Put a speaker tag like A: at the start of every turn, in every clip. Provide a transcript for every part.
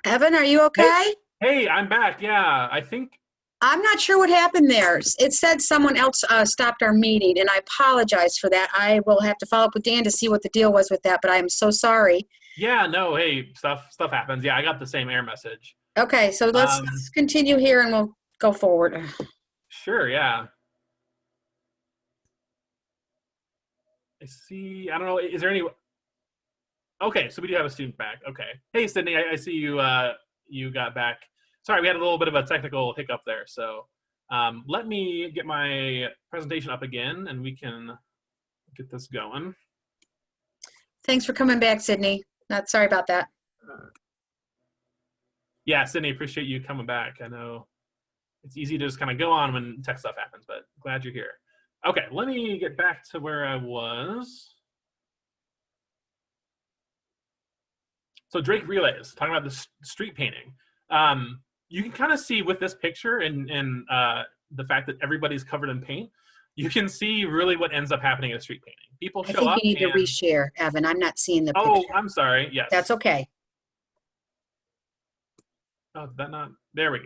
A: Evan, are you
B: Hey,
A: okay?
B: hey, I'm back. Yeah, I think.
A: I'm not sure what happened there. It said someone else stopped our meeting, and I apologize for that. I will have to follow up with Dan to see what the deal was with that, but I am so sorry.
B: Yeah, no, hey, stuff happens. Yeah, I got the same error message.
A: Okay, so let's
B: Um,
A: continue here and we'll go forward.
B: sure, yeah. I see. I don't know. Is there any? Okay, so we do have a student back. Okay. Hey, Sydney, I see you. You got back. Sorry, we had a little bit of a technical hiccup there. So, let me get my presentation up again, and we can get this going.
A: Thanks for coming back, Sydney. Not sorry about that.
B: Yeah, Sydney, appreciate you coming back. I know it's easy to just kind of go on when tech stuff happens, but glad you're here. Okay, let me get back to where I was. So Drake relays, talking about the street painting. You can kind of see with this picture and the fact that everybody's covered in paint, you can see really what ends up happening at a street painting. People
A: I
B: show
A: think
B: up
A: you need to
B: and,
A: reshare, Evan. I'm not seeing the
B: oh,
A: picture.
B: I'm sorry,
A: That's
B: yes.
A: okay.
B: Oh, did that not? There we go.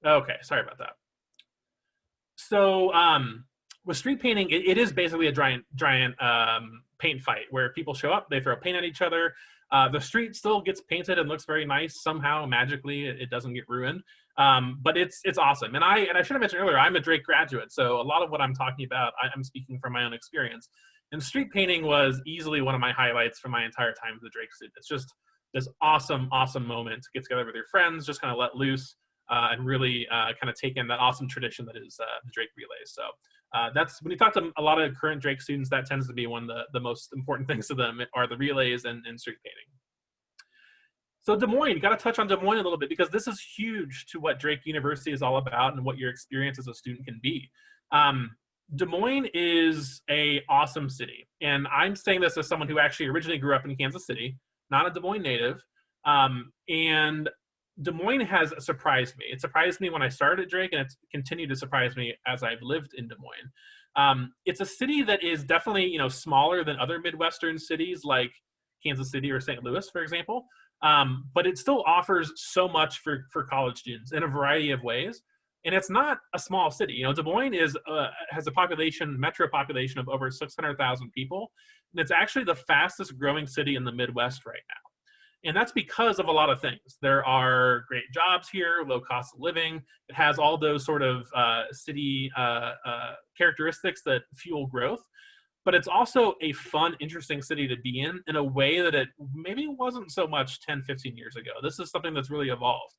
B: Okay, sorry about that. So with street painting, it is basically a giant paint fight where people show up, they throw paint at each other. The street still gets painted and looks very nice somehow. Magically, it doesn't get ruined. But it's awesome. And I should have mentioned earlier, I'm a Drake graduate, so a lot of what I'm talking about, I'm speaking from my own experience. And street painting was easily one of my highlights from my entire time as a Drake student. It's just this awesome moment to get together with your friends, just kind of let loose and really kind of take in that awesome tradition that is the Drake relays. So that's when you talk to a lot of current Drake students, that tends to be one of the most important things to them are the relays and street painting. So Des Moines, you got to touch on Des Moines a little bit because this is huge to what Drake University is all about and what your experience as a student can be. Des Moines is a awesome city, and I'm saying this as someone who actually originally grew up in Kansas City, not a Des Moines native. And Des Moines has surprised me. It surprised me when I started at Drake, and it's continued to surprise me as I've lived in Des Moines. It's a city that is definitely smaller than other Midwestern cities like Kansas City or St. Louis, for example. But it still offers so much for college students in a variety of ways. And it's not a small city. Des Moines has a metro population of over 600,000 people, and it's actually the fastest growing city in the Midwest right now. And that's because of a lot of things. There are great jobs here, low cost of living. It has all those sort of city characteristics that fuel growth. But it's also a fun, interesting city to be in a way that it maybe wasn't so much 10, 15 years ago. This is something that's really evolved.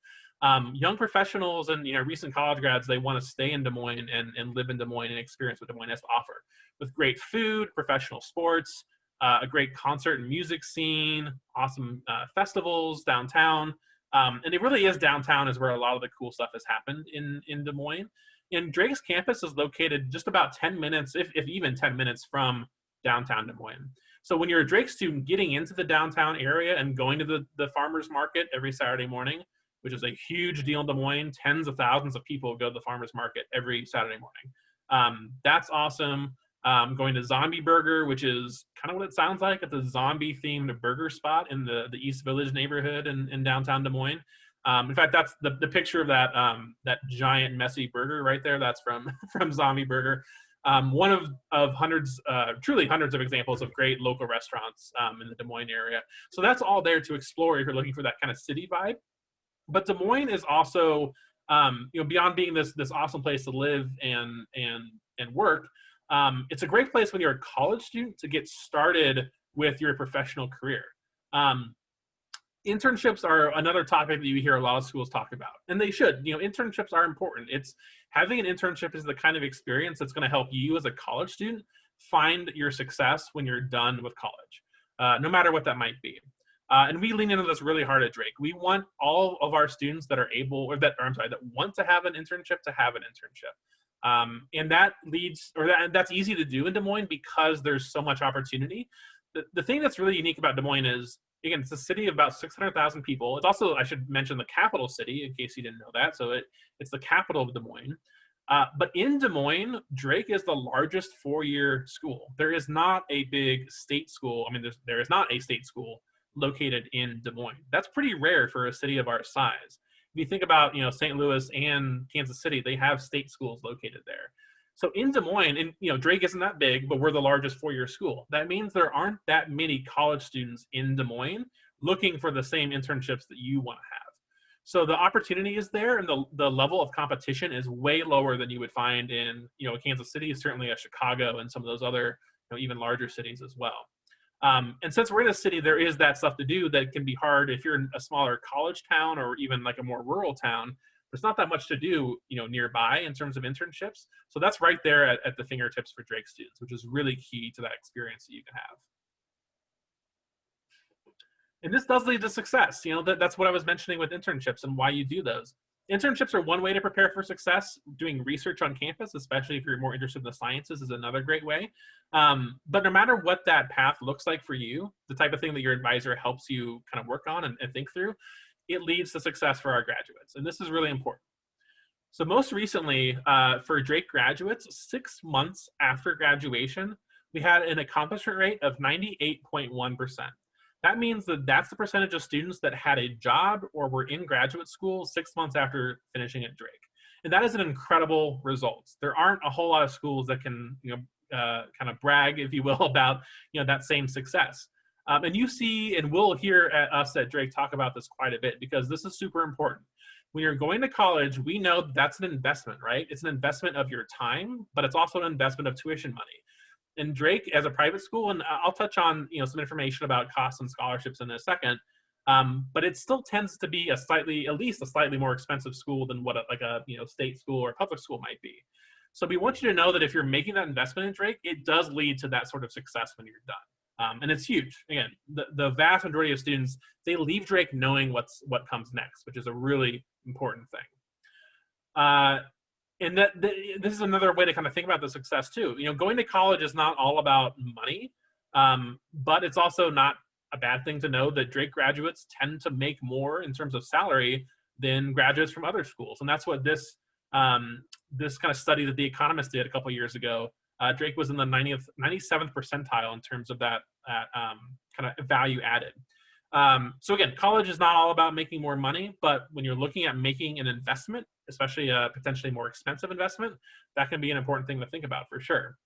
B: Young professionals and recent college grads, they want to stay in Des Moines and live in Des Moines and experience what Des Moines has to offer with great food, professional sports, a great concert and music scene, awesome festivals downtown. And it really is downtown is where a lot of the cool stuff has happened in Des Moines. And Drake's campus is located just about 10 minutes, if even 10 minutes from downtown Des Moines. So when you're a Drake student getting into the downtown area and going to the farmer's market every Saturday morning, which is a huge deal in Des Moines, tens of thousands of people go to the farmer's market every Saturday morning. That's awesome. Going to Zombie Burger, which is kind of what it sounds like. It's a zombie themed burger spot in the East Village neighborhood in downtown Des Moines. In fact, that's the picture of that giant messy burger right there. That's from from Zombie Burger. One of hundreds, truly hundreds of examples of great local restaurants in the Des Moines area. So that's all there to explore if you're looking for that kind of city vibe. But Des Moines is also, beyond being this awesome place to live and work. It's a great place when you're a college student to get started with your professional career. Internships are another topic that you hear a lot of schools talk about, and they should. Internships are important. It's having an internship is the kind of experience that's going to help you as a college student find your success when you're done with college, no matter what that might be. And we lean into this really hard at Drake. We want all of our students that are able, that want to have an internship to have an internship. And that that's easy to do in Des Moines because there's so much opportunity. The thing that's really unique about Des Moines is, again, it's a city of about 600,000 people. It's also, I should mention, the capital city in case you didn't know that. So it's the capital of Des Moines. But in Des Moines, Drake is the largest four-year school. There is not a big state school. I mean, there is not a state school located in Des Moines. That's pretty rare for a city of our size. If you think about, St. Louis and Kansas City, they have state schools located there. So in Des Moines, and Drake isn't that big, but we're the largest four-year school. That means there aren't that many college students in Des Moines looking for the same internships that you want to have. So the opportunity is there, and the level of competition is way lower than you would find in Kansas City, certainly a Chicago, and some of those other even larger cities as well. And since we're in a city, there is that stuff to do that can be hard if you're in a smaller college town or even like a more rural town. There's not that much to do nearby in terms of internships. So that's right there at the fingertips for Drake students, which is really key to that experience that you can have. And this does lead to success. That's what I was mentioning with internships and why you do those. Internships are one way to prepare for success. Doing research on campus, especially if you're more interested in the sciences, is another great way. But no matter what that path looks like for you, the type of thing that your advisor helps you kind of work on and think through, it leads to success for our graduates. And this is really important. So most recently, for Drake graduates, 6 months after graduation, we had an accomplishment rate of 98.1%. That means that that's the percentage of students that had a job or were in graduate school 6 months after finishing at Drake. And that is an incredible result. There aren't a whole lot of schools that can, kind of brag, if you will, about, that same success. And you see, and we'll hear us at Drake talk about this quite a bit, because this is super important. When you're going to college, we know that's an investment, right? It's an investment of your time, but it's also an investment of tuition money. And Drake, as a private school, and I'll touch on some information about costs and scholarships in a second, but it still tends to be at least a slightly more expensive school than what a state school or public school might be. So we want you to know that if you're making that investment in Drake, it does lead to that sort of success when you're done, and it's huge. Again, the vast majority of students, they leave Drake knowing what comes next, which is a really important thing. And this is another way to kind of think about the success too. Going to college is not all about money, but it's also not a bad thing to know that Drake graduates tend to make more in terms of salary than graduates from other schools. And that's what this kind of study that The Economist did a couple of years ago. Drake was in the 97th percentile in terms of that kind of value added. So again, college is not all about making more money, but when you're looking at making an investment, especially a potentially more expensive investment, that can be an important thing to think about for sure.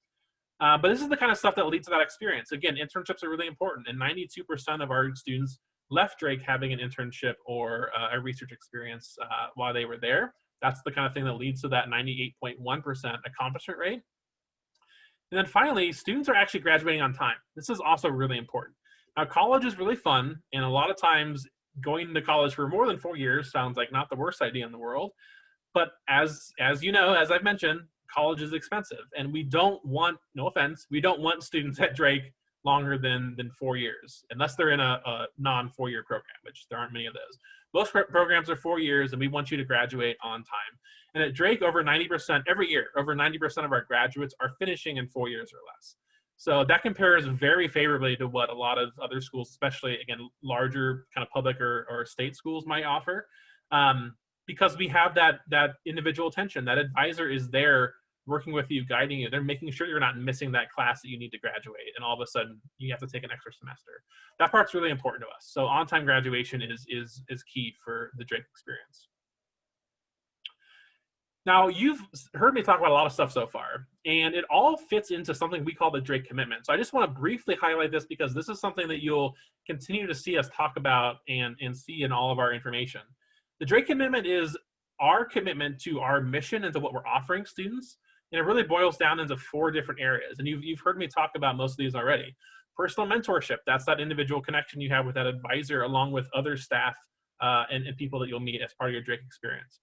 B: But this is the kind of stuff that leads to that experience. Again, internships are really important, and 92% of our students left Drake having an internship or a research experience while they were there. That's the kind of thing that leads to that 98.1% accomplishment rate. And then finally, students are actually graduating on time. This is also really important. Now, college is really fun, and a lot of times going to college for more than 4 years sounds like not the worst idea in the world. But as you know, as I've mentioned, college is expensive, and we don't want, no offense, we don't want students at Drake longer than 4 years, unless they're in a non-4-year program, which there aren't many of those. Most programs are 4 years, and we want you to graduate on time. And at Drake, over 90%, every year, over 90% of our graduates are finishing in 4 years or less. So that compares very favorably to what a lot of other schools, especially, again, larger kind of public or state schools might offer, because we have that individual attention. That advisor is there working with you, guiding you. They're making sure you're not missing that class that you need to graduate, and all of a sudden you have to take an extra semester. That part's really important to us. So on-time graduation is key for the Drake experience. Now, you've heard me talk about a lot of stuff so far, and it all fits into something we call the Drake commitment. So I just want to briefly highlight this, because this is something that you'll continue to see us talk about and see in all of our information. The Drake commitment is our commitment to our mission and to what we're offering students, and it really boils down into 4 different areas. And you've heard me talk about most of these already. Personal mentorship, that's that individual connection you have with that advisor along with other staff and people that you'll meet as part of your Drake experience.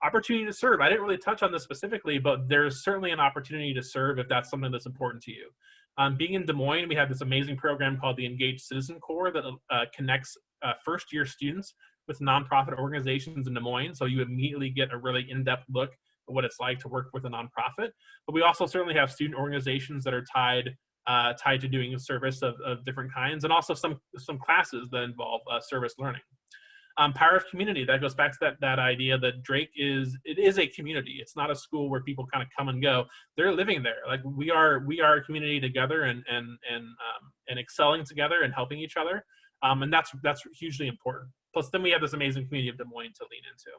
B: Opportunity to serve. I didn't really touch on this specifically, but there's certainly an opportunity to serve if that's something that's important to you. Being in Des Moines, we have this amazing program called the Engaged Citizen Corps that connects first-year students with nonprofit organizations in Des Moines, so you immediately get a really in-depth look at what it's like to work with a nonprofit. But we also certainly have student organizations that are tied to doing service of different kinds, and also some classes that involve service learning. Power of community, that goes back to that idea that Drake is a community. It's not a school where people kind of come and go. They're living there. Like we are a community together and excelling together and helping each other. And that's hugely important. Plus, then we have this amazing community of Des Moines to lean into.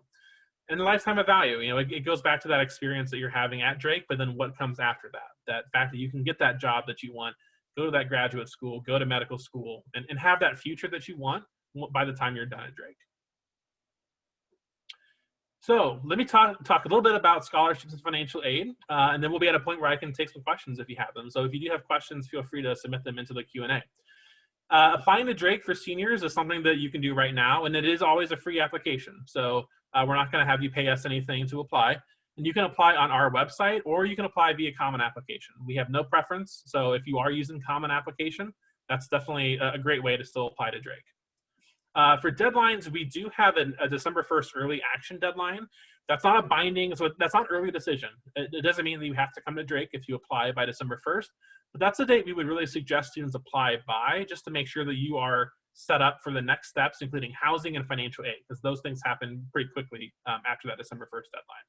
B: And the lifetime of value, it goes back to that experience that you're having at Drake, but then what comes after that? That fact that you can get that job that you want, go to that graduate school, go to medical school, and have that future that you want by the time you're done at Drake. So let me talk a little bit about scholarships and financial aid, and then we'll be at a point where I can take some questions if you have them. So if you do have questions, feel free to submit them into the Q&A. Applying to Drake for seniors is something that you can do right now, and it is always a free application. So we're not going to have you pay us anything to apply. And you can apply on our website, or you can apply via common application. We have no preference, so if you are using common application, that's definitely a great way to still apply to Drake. For deadlines, we do have a December 1st early action deadline. That's not a binding, so that's not early decision. It doesn't mean that you have to come to Drake if you apply by December 1st, but that's the date we would really suggest students apply by, just to make sure that you are set up for the next steps, including housing and financial aid, because those things happen pretty quickly after that December 1st deadline.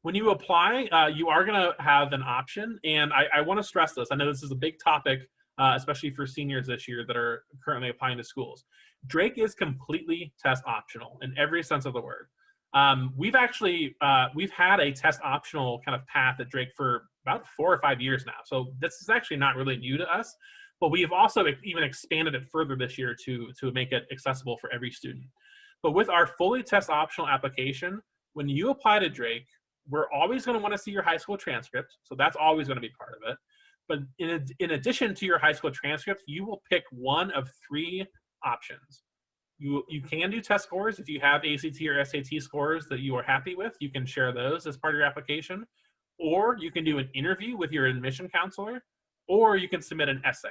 B: When you apply, you are going to have an option, and I want to stress this. I know this is a big topic, especially for seniors this year that are currently applying to schools. Drake is completely test optional in every sense of the word. We've had a test optional kind of path at Drake for about 4 or 5 years now. So this is actually not really new to us, but we have also even expanded it further this year to make it accessible for every student. But with our fully test optional application, when you apply to Drake, we're always going to want to see your high school transcript. So that's always going to be part of it. But in addition to your high school transcript, you will pick one of 3 options. You can do test scores. If you have ACT or SAT scores that you are happy with, you can share those as part of your application. Or you can do an interview with your admission counselor, or you can submit an essay.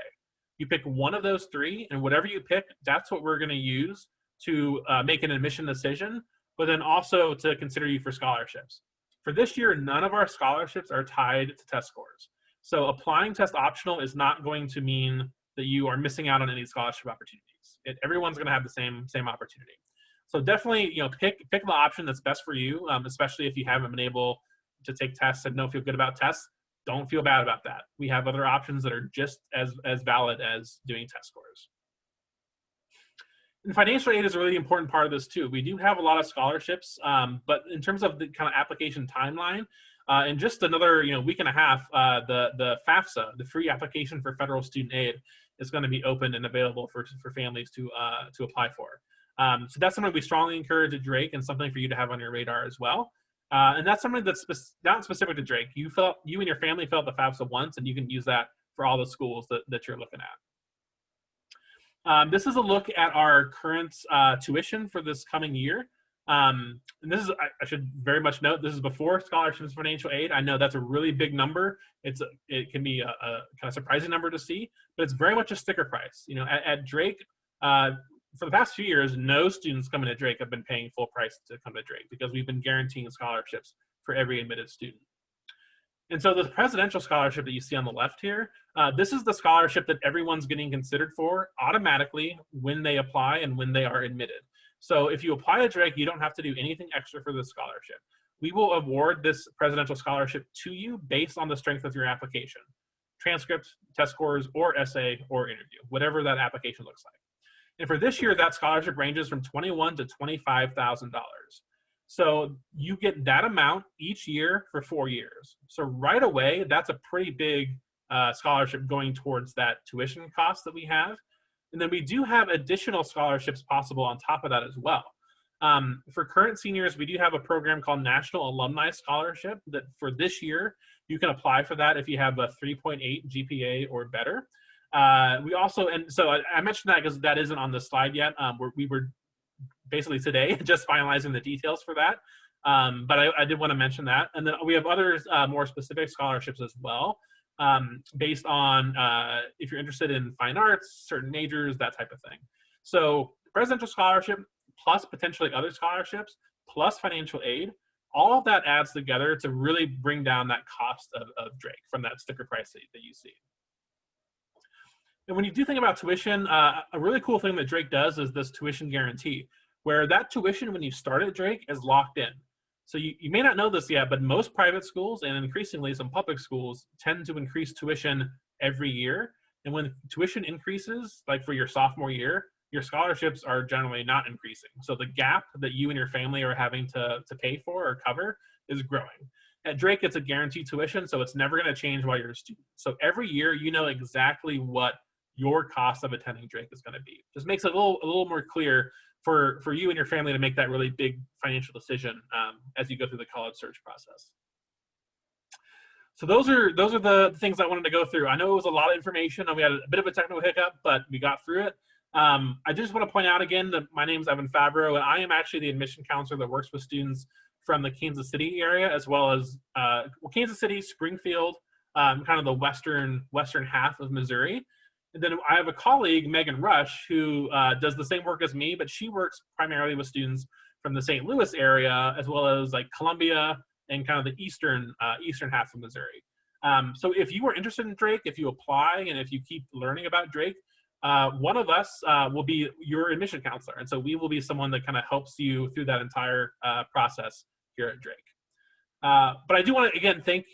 B: You pick one of those 3, and whatever you pick, that's what we're going to use to make an admission decision, but then also to consider you for scholarships. For this year, none of our scholarships are tied to test scores. So applying test optional is not going to mean that you are missing out on any scholarship opportunities. Everyone's going to have the same opportunity. So definitely, pick the option that's best for you, especially if you haven't been able to take tests and don't feel good about tests. Don't feel bad about that. We have other options that are just as valid as doing test scores. And financial aid is a really important part of this too. We do have a lot of scholarships, but in terms of the kind of application timeline, in just another week and a half, the FAFSA, the free application for federal student aid, is going to be open and available for families to apply for. So that's something we strongly encourage at Drake, and something for you to have on your radar as well. And that's something that's not specific to Drake. You and your family filled the FAFSA once, and you can use that for all the schools that you're looking at. This is a look at our current tuition for this coming year. And this is, I should very much note, this is before scholarships and financial aid. I know that's a really big number. It can be a kind of surprising number to see, but it's very much a sticker price. At Drake, for the past few years, no students coming to Drake have been paying full price to come to Drake, because we've been guaranteeing scholarships for every admitted student. And so the presidential scholarship that you see on the left here, this is the scholarship that everyone's getting considered for automatically when they apply and when they are admitted. So if you apply to Drake, you don't have to do anything extra for this scholarship. We will award this presidential scholarship to you based on the strength of your application: transcript, test scores, or essay, or interview, whatever that application looks like. And for this year, that scholarship ranges from $21,000 to $25,000. So you get that amount each year for 4 years. So right away, that's a pretty big scholarship going towards that tuition cost that we have. And then we do have additional scholarships possible on top of that as well. For current seniors, we do have a program called National Alumni Scholarship that for this year, you can apply for that if you have a 3.8 GPA or better. We also, and so I mentioned that because that isn't on the slide yet. We were basically today just finalizing the details for that. But I did want to mention that. And then we have others, more specific scholarships as well, based on if you're interested in fine arts, certain majors, that type of thing. So presidential scholarship plus potentially other scholarships plus financial aid, all of that adds together to really bring down that cost of Drake from that sticker price that you see. And when you do think about tuition, a really cool thing that Drake does is this tuition guarantee, where that tuition when you start at Drake is locked in. So you may not know this yet, but most private schools and increasingly some public schools tend to increase tuition every year. And when tuition increases, like for your sophomore year, your scholarships are generally not increasing. So the gap that you and your family are having to pay for or cover is growing. At Drake, it's a guaranteed tuition, so it's never going to change while you're a student. So every year, you know exactly what your cost of attending Drake is going to be. Just makes it a little more clear for you and your family to make that really big financial decision as you go through the college search process. So those are the things I wanted to go through. I know it was a lot of information, and we had a bit of a technical hiccup, but we got through it. I just want to point out again that my name is Evan Favreau, and I am actually the admission counselor that works with students from the Kansas City area, as well as Kansas City, Springfield, kind of the western half of Missouri. And then I have a colleague, Megan Rush, who does the same work as me, but she works primarily with students from the St. Louis area, as well as like Columbia and kind of the eastern half of Missouri. So if you are interested in Drake, if you apply and if you keep learning about Drake, one of us will be your admission counselor. And so we will be someone that kind of helps you through that entire process here at Drake. But I do want to, again, thank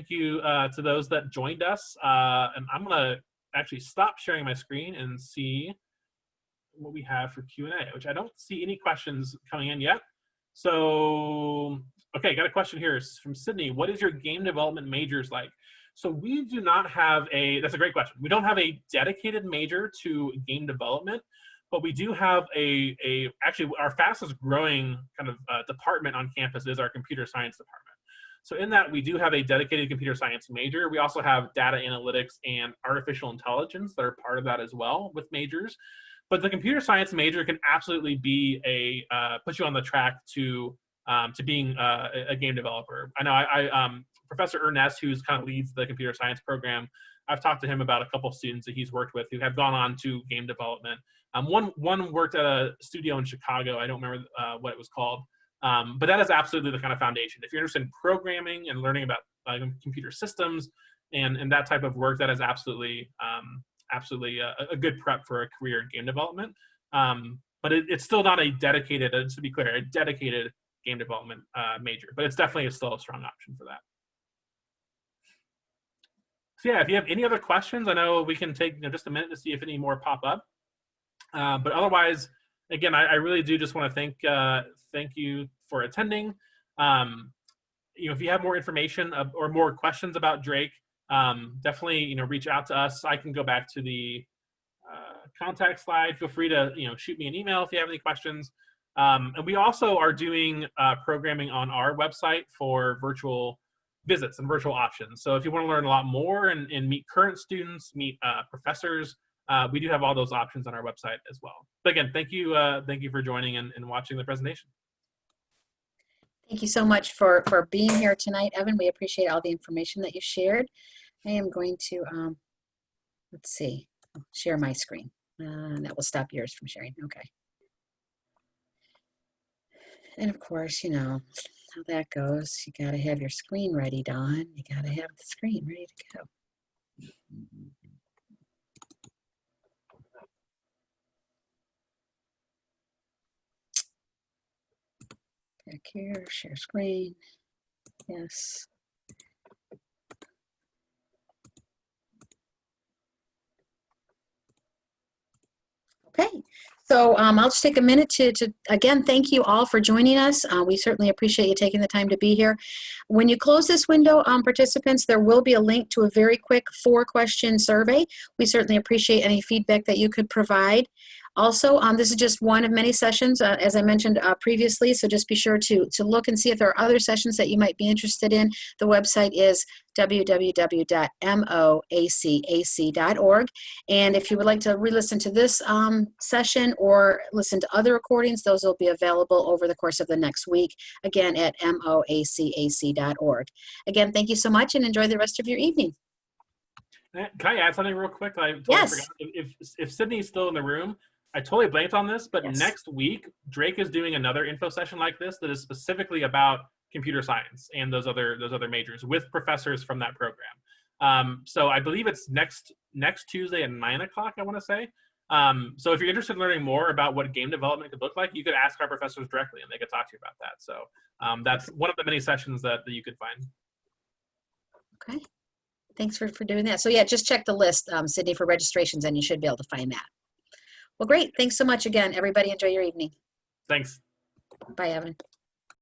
B: you to those that joined us. And I'm going to actually stop sharing my screen and see what we have for Q&A, which I don't see any questions coming in yet. So, okay, got a question here. It's from Sydney. What is your game development majors like? So we do not have that's a great question. We don't have a dedicated major to game development, but we do have actually our fastest growing kind of department on campus is our computer science department. So in that, we do have a dedicated computer science major. We also have data analytics and artificial intelligence that are part of that as well with majors. But the computer science major can absolutely be put you on the track to being a game developer. I know Professor Ernest, who's kind of leads the computer science program, I've talked to him about a couple of students that he's worked with who have gone on to game development. One worked at a studio in Chicago. I don't remember what it was called. But that is absolutely the kind of foundation. If you're interested in programming and learning about computer systems and that type of work, that is absolutely a good prep for a career in game development. But it's still not a dedicated, just to be clear, a dedicated game development major. But it's definitely still a strong option for that. So yeah, if you have any other questions, I know we can take just a minute to see if any more pop up. But otherwise, again, I really do just want to thank you for attending. If you have more information or more questions about Drake, definitely reach out to us. I can go back to the contact slide. Feel free to shoot me an email if you have any questions. And we also are doing programming on our website for virtual visits and virtual options. So if you want to learn a lot more and meet current students, meet professors, we do have all those options on our website as well. But again, thank you for joining and watching the presentation.
A: Thank you so much for being here tonight, Evan. We appreciate all the information that you shared. I am going to, let's see, share my screen. That will stop yours from sharing. Okay. And of course, you know how that goes. You got to have your screen ready, Dawn. You got to have the screen ready to go. Back here, share screen. Yes. Okay, so I'll just take a minute to again thank you all for joining us. We certainly appreciate you taking the time to be here. When you close this window, participants, there will be a link to a very quick 4-question survey. We certainly appreciate any feedback that you could provide. Also, this is just one of many sessions, as I mentioned previously, so just be sure to look and see if there are other sessions that you might be interested in. The website is www.moacac.org. And if you would like to re-listen to this session or listen to other recordings, those will be available over the course of the next week, again, at moacac.org. Again, thank you so much and enjoy the rest of your evening.
B: Can I add something real quick? I totally
A: Yes.
B: forgot. If Sydney's still in the room, I totally blanked on this, but
A: Yes.
B: Next week, Drake is doing another info session like this that is specifically about computer science and those other majors with professors from that program. So I believe it's next Tuesday at 9 o'clock, I want to say. So if you're interested in learning more about what game development could look like, you could ask our professors directly and they could talk to you about that. So that's one of the many sessions that you could find.
A: Okay. Thanks for doing that. So yeah, just check the list, Sydney, for registrations, and you should be able to find that. Well, great. Thanks so much again. Everybody enjoy your evening.
B: Thanks.
A: Bye, Evan.